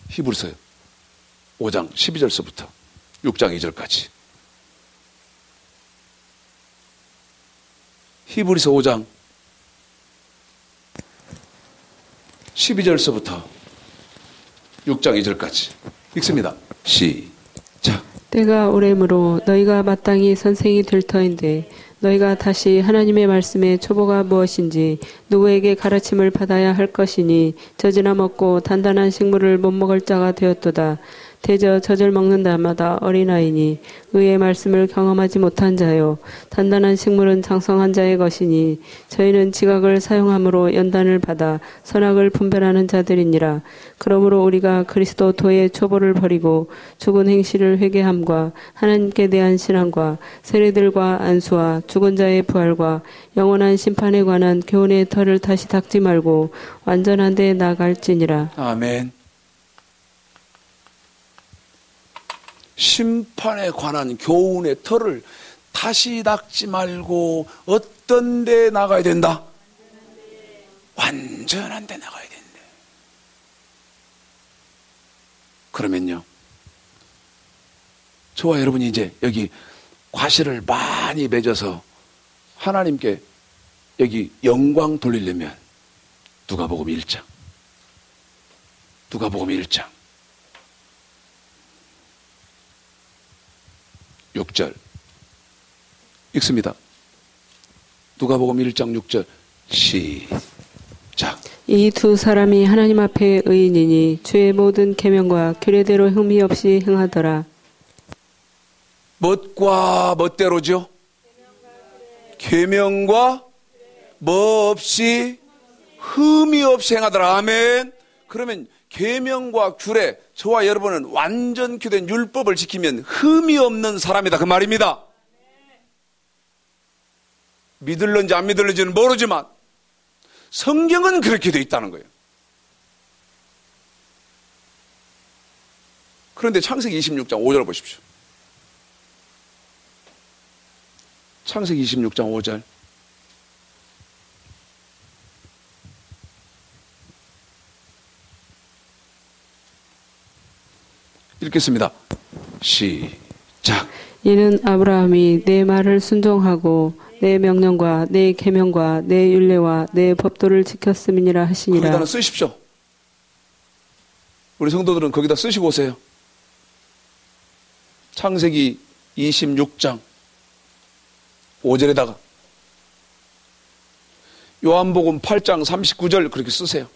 히브리서 5장 12절서부터 6장 2절까지 히브리서 5장 12절서부터 6장 2절까지 읽습니다. 시작. 때가 오래므로 너희가 마땅히 선생이 될 터인데 너희가 다시 하나님의 말씀의 초보가 무엇인지 누구에게 가르침을 받아야 할 것이니 젖이나 먹고 단단한 식물을 못 먹을 자가 되었도다. 대저 젖을 먹는 날마다 어린아이니 의의 말씀을 경험하지 못한 자요 단단한 식물은 장성한 자의 것이니 저희는 지각을 사용함으로 연단을 받아 선악을 분별하는 자들이니라. 그러므로 우리가 그리스도 도의 초보를 버리고 죽은 행실을 회개함과 하나님께 대한 신앙과 세례들과 안수와 죽은 자의 부활과 영원한 심판에 관한 교훈의 털을 다시 닦지 말고 완전한 데 나갈지니라. 아멘. 심판에 관한 교훈의 털을 다시 닦지 말고 어떤 데 나가야 된다? 완전한 데 나가야 된대. 그러면요, 저와 여러분이 이제 여기 과실을 많이 맺어서 하나님께 여기 영광 돌리려면 누가복음 1장 6절 읽습니다. 누가복음 1장 6절 시작. 이 두 사람이 하나님 앞에 의인이니 주의 모든 계명과 규례대로 흠이 없이 행하더라. 멋과 멋대로죠? 계명과 뭐 없이 흠이 없이 행하더라. 아멘. 그러면 계명과 규례, 저와 여러분은 완전히 된 율법을 지키면 흠이 없는 사람이다 그 말입니다. 믿을런지 안 믿을런지는 모르지만 성경은 그렇게 되어 있다는 거예요. 그런데 창세기 26장 5절 보십시오. 창세기 26장 5절 읽겠습니다. 시작. 이는 아브라함이 내 말을 순종하고 내 명령과 내 계명과 내 율례와 내 법도를 지켰음이니라 하시니라. 거기다는 쓰십시오. 우리 성도들은 거기다 쓰시고 오세요. 창세기 26장 5절에다가 요한복음 8장 39절 그렇게 쓰세요.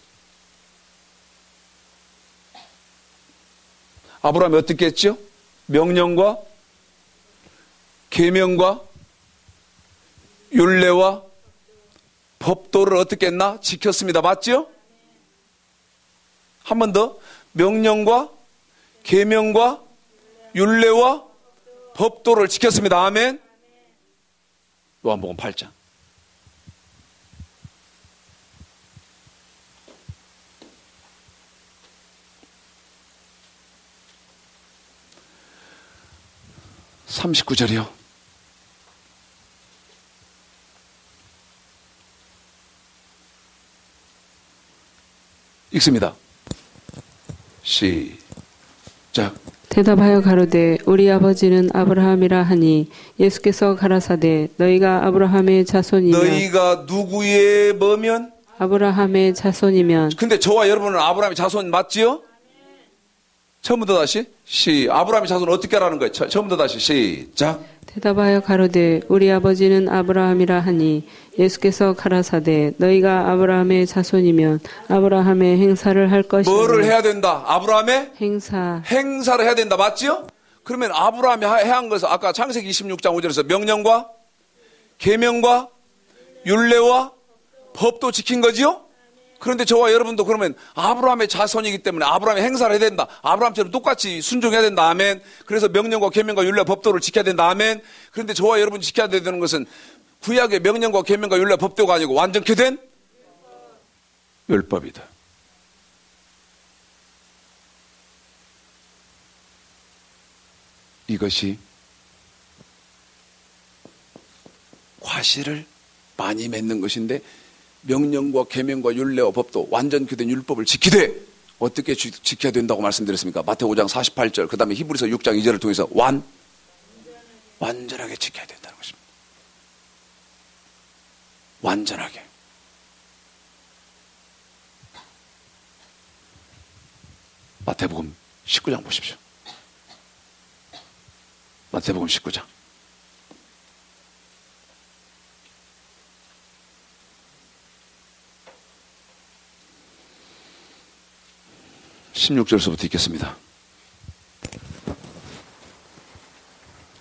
아브라함이 어떻게 했죠? 명령과 계명과 율례와 법도를 어떻게 했나? 지켰습니다. 맞죠? 한 번 더. 명령과 계명과 율례와 법도를 지켰습니다. 아멘. 요한복음 8장. (39절이요) 읽습니다. 시작. 대답하여 가로되 우리 아버지는 아브라함이라 하니 예수께서 가라사대 너희가 아브라함의 자손이면 너희가 누구의 뭐면? 아브라함의 자손이면. 근데 저와 여러분은 아브라함의 자손 맞지요? 처음부터 다시 아브라함의 자손은 어떻게 하라는 거예요? 처음부터 다시 시작. 대답하여 가로되 우리 아버지는 아브라함이라 하니 예수께서 가라사대 너희가 아브라함의 자손이면 아브라함의 행사를 할 것이니. 뭐를 해야 된다? 아브라함의 행사를 해야 된다. 맞지요? 그러면 아브라함이 해한 것은 아까 창세기 26장 5절에서 명령과 계명과 율례와 법도 지킨 거지요? 그런데 저와 여러분도 그러면 아브라함의 자손이기 때문에 아브라함의 행사를 해야 된다. 아브라함처럼 똑같이 순종해야 된다. 아멘. 그래서 명령과 계명과 율례 법도를 지켜야 된다. 아멘. 그런데 저와 여러분이 지켜야 되는 것은 구약의 명령과 계명과 율례 법도가 아니고 완전케 된 율법이다. 이것이 과실을 많이 맺는 것인데 명령과 계명과 율례와 법도 완전케 된 율법을 지키되 어떻게 지켜야 된다고 말씀드렸습니까? 마태오 5장 48절 그 다음에 히브리서 6장 2절을 통해서 완전하게 지켜야 된다는 것입니다. 완전하게. 마태복음 19장 보십시오. 마태복음 19장. 16절서부터 읽겠습니다.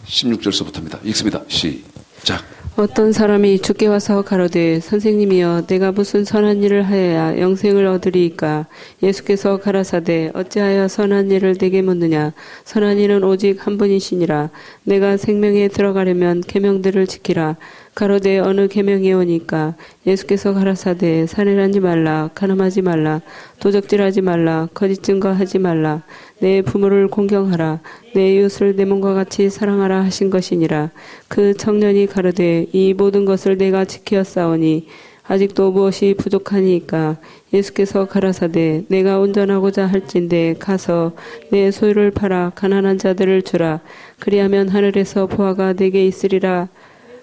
16절서부터입니다. 읽습니다. 시작. 어떤 사람이 주께 와서 가로되 선생님이여 내가 무슨 선한 일을 하여야 영생을 얻으리이까. 예수께서 가라사대 어찌하여 선한 일을 내게 묻느냐. 선한 일은 오직 한 분이시니라. 내가 생명에 들어가려면 계명들을 지키라. 가로되 어느 계명이오니까. 예수께서 가라사대 살인하지 말라, 간음하지 말라, 도적질하지 말라, 거짓 증거하지 말라, 내 부모를 공경하라, 내 이웃을 내 몸과 같이 사랑하라 하신 것이니라. 그 청년이 가로되 이 모든 것을 내가 지키었사오니 아직도 무엇이 부족하니까. 예수께서 가라사대 내가 운전하고자 할진대 가서 내 소유를 팔아 가난한 자들을 주라. 그리하면 하늘에서 보화가 내게 있으리라.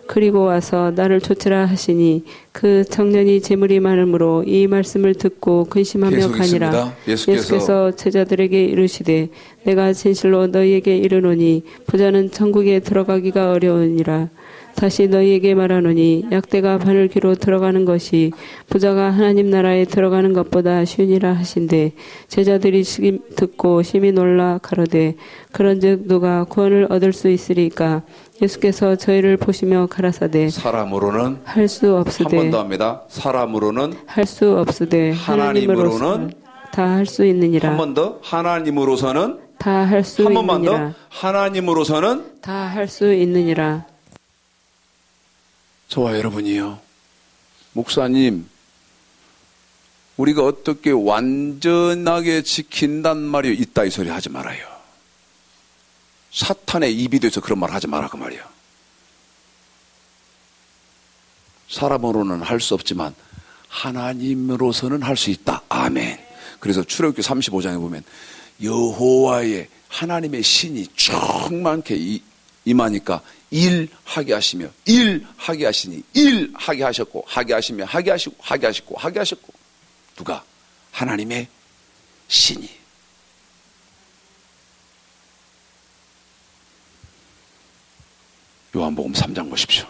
그리고 와서 나를 좇으라 하시니 그 청년이 재물이 많으므로 이 말씀을 듣고 근심하며 가니라. 예수께서 제자들에게 이르시되 내가 진실로 너희에게 이르노니 부자는 천국에 들어가기가 어려우니라. 다시 너희에게 말하노니 약대가 바늘귀로 들어가는 것이 부자가 하나님 나라에 들어가는 것보다 쉬우니라 하신대. 제자들이 듣고 심히 놀라 가로되 그런즉 누가 구원을 얻을 수 있으리까. 예수께서 저희를 보시며 가라사대 사람으로는 할 수 없으되 한 번 더 합니다. 사람으로는 할 수 없으되 하나님으로는 다 할 수 있느니라. 한 번 더 하나님으로서는 다 할 수 한 번만 더 있느니라. 하나님으로서는 다 할 수 있느니라. 저와 여러분이요, 목사님, 우리가 어떻게 완전하게 지킨단 말이요, 있다 이 소리 하지 말아요. 사탄의 입이 돼서 그런 말 하지 마라 그 말이야. 사람으로는 할 수 없지만 하나님으로서는 할 수 있다. 아멘. 그래서 출애굽기 35장에 보면 여호와의 하나님의 신이 충만케 임하니까 일하게 하시며 일하게 하시니 일하게 하셨고 하게 하시며 하게 하시고 하게 하시고 하게 하셨고. 누가? 하나님의 신이. 요한복음 3장 보십시오.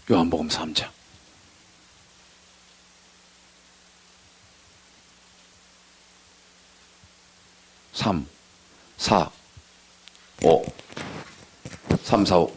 요한복음 3장. 3, 4, 5, 3, 4, 5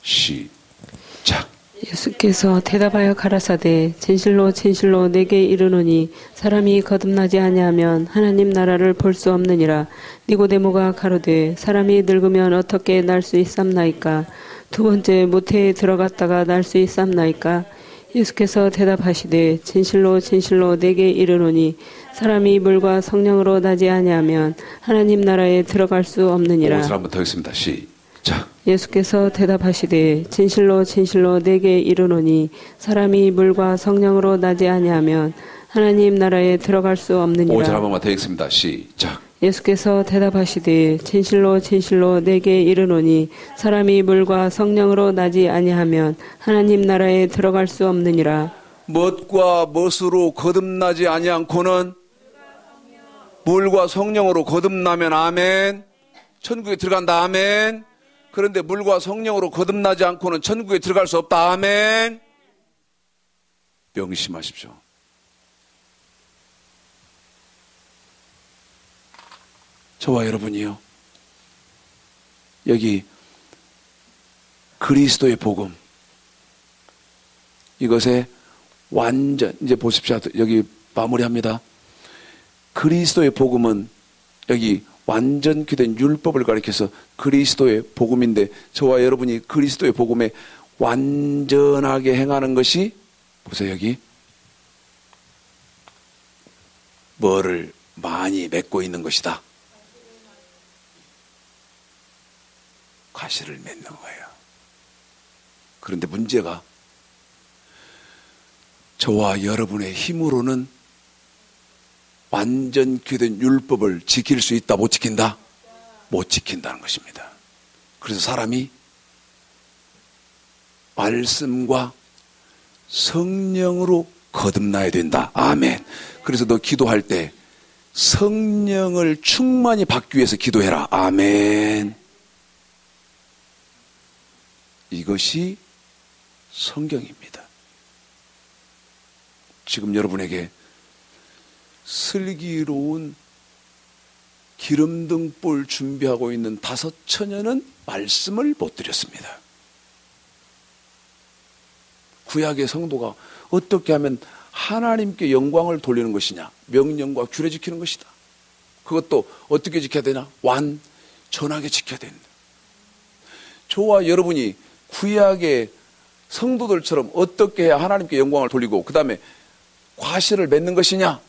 시작. 예수께서 대답하여 가라사대 진실로 진실로 내게 이르노니 사람이 거듭나지 아니하면 하나님 나라를 볼 수 없느니라. 니고데모가 가로되 사람이 늙으면 어떻게 날 수 있삼나이까. 두 번째 모태에 들어갔다가 날 수 있삼나이까. 예수께서 대답하시되 진실로 진실로 내게 이르노니 사람이 물과 성령으로 나지 아니하면 하나님 나라에 들어갈 수 없느니라. 오늘 한번 더 하겠습니다. 시작. 예수께서 대답하시되 진실로 진실로 내게 이르노니 사람이 물과 성령으로 나지 아니하면 하나님 나라에 들어갈 수 없느니라. 5절 한 번만 더 읽습니다. 시작. 예수께서 대답하시되 진실로 진실로 내게 이르노니 사람이 물과 성령으로 나지 아니하면 하나님 나라에 들어갈 수 없느니라. 무엇과 무엇으로 거듭나지 아니않고는 물과 성령으로 거듭나면 아멘. 천국에 들어간다. 아멘. 그런데 물과 성령으로 거듭나지 않고는 천국에 들어갈 수 없다. 아멘. 명심하십시오. 저와 여러분이요, 여기 그리스도의 복음, 이것에 완전, 이제 보십시오. 여기 마무리합니다. 그리스도의 복음은 여기 완전히 된 율법을 가리켜서 그리스도의 복음인데, 저와 여러분이 그리스도의 복음에 완전하게 행하는 것이, 보세요, 여기 뭐를 많이 맺고 있는 것이다. 과실을 맺는 거예요. 그런데 문제가 저와 여러분의 힘으로는 완전히 된 율법을 지킬 수 있다, 못 지킨다? 못 지킨다는 것입니다. 그래서 사람이 말씀과 성령으로 거듭나야 된다. 아멘. 그래서 너 기도할 때 성령을 충만히 받기 위해서 기도해라. 아멘. 이것이 성경입니다. 지금 여러분에게 슬기로운 기름등불 준비하고 있는 5처녀는 말씀을 못 드렸습니다. 구약의 성도가 어떻게 하면 하나님께 영광을 돌리는 것이냐? 명령과 규례 지키는 것이다. 그것도 어떻게 지켜야 되냐? 완전하게 지켜야 된다. 저와 여러분이 구약의 성도들처럼 어떻게 해야 하나님께 영광을 돌리고 그 다음에 과실을 맺는 것이냐?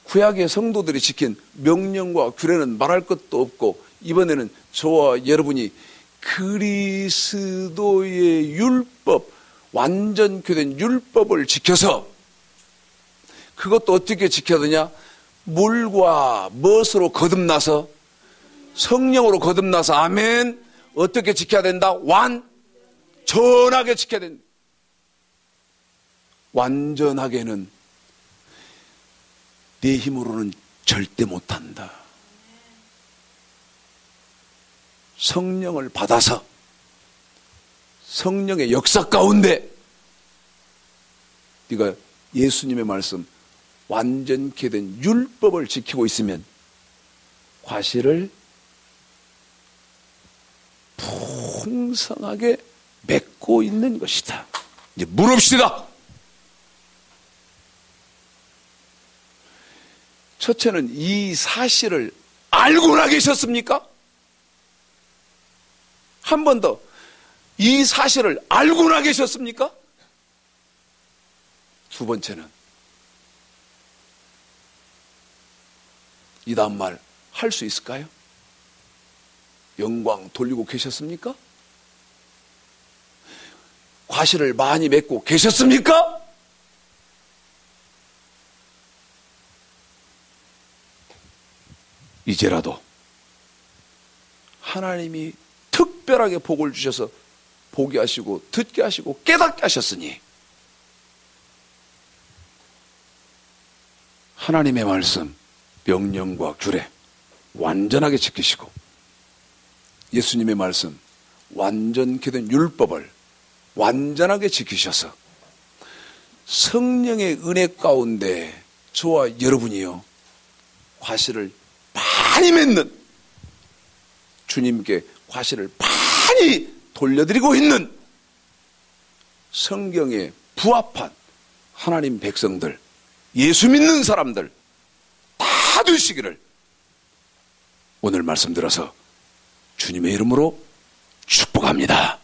구약의 성도들이 지킨 명령과 규례는 말할 것도 없고 이번에는 저와 여러분이 그리스도의 율법, 완전케 된 율법을 지켜서 그것도 어떻게 지켜야 되냐? 물과 멋으로 거듭나서 성령으로 거듭나서 아멘. 어떻게 지켜야 된다? 완전하게 지켜야 된다. 완전하게는 내 힘으로는 절대 못한다. 성령을 받아서 성령의 역사 가운데 네가 예수님의 말씀 완전케 된 율법을 지키고 있으면 과실을 풍성하게 맺고 있는 것이다. 이제 물읍시다. 첫째는 이 사실을 알고나 계셨습니까? 한 번 더. 이 사실을 알고나 계셨습니까? 두 번째는 이 다음 말 할 수 있을까요? 영광 돌리고 계셨습니까? 과실을 많이 맺고 계셨습니까? 이제라도 하나님이 특별하게 복을 주셔서 보게 하시고 듣게 하시고 깨닫게 하셨으니 하나님의 말씀, 명령과 규례 완전하게 지키시고 예수님의 말씀, 완전케 된 율법을 완전하게 지키셔서 성령의 은혜 가운데 저와 여러분이요 과실을 많이 맺는 주님께 과실을 많이 돌려드리고 있는 성경에 부합한 하나님 백성들, 예수 믿는 사람들 다 되시기를 오늘 말씀 들어서 주님의 이름으로 축복합니다.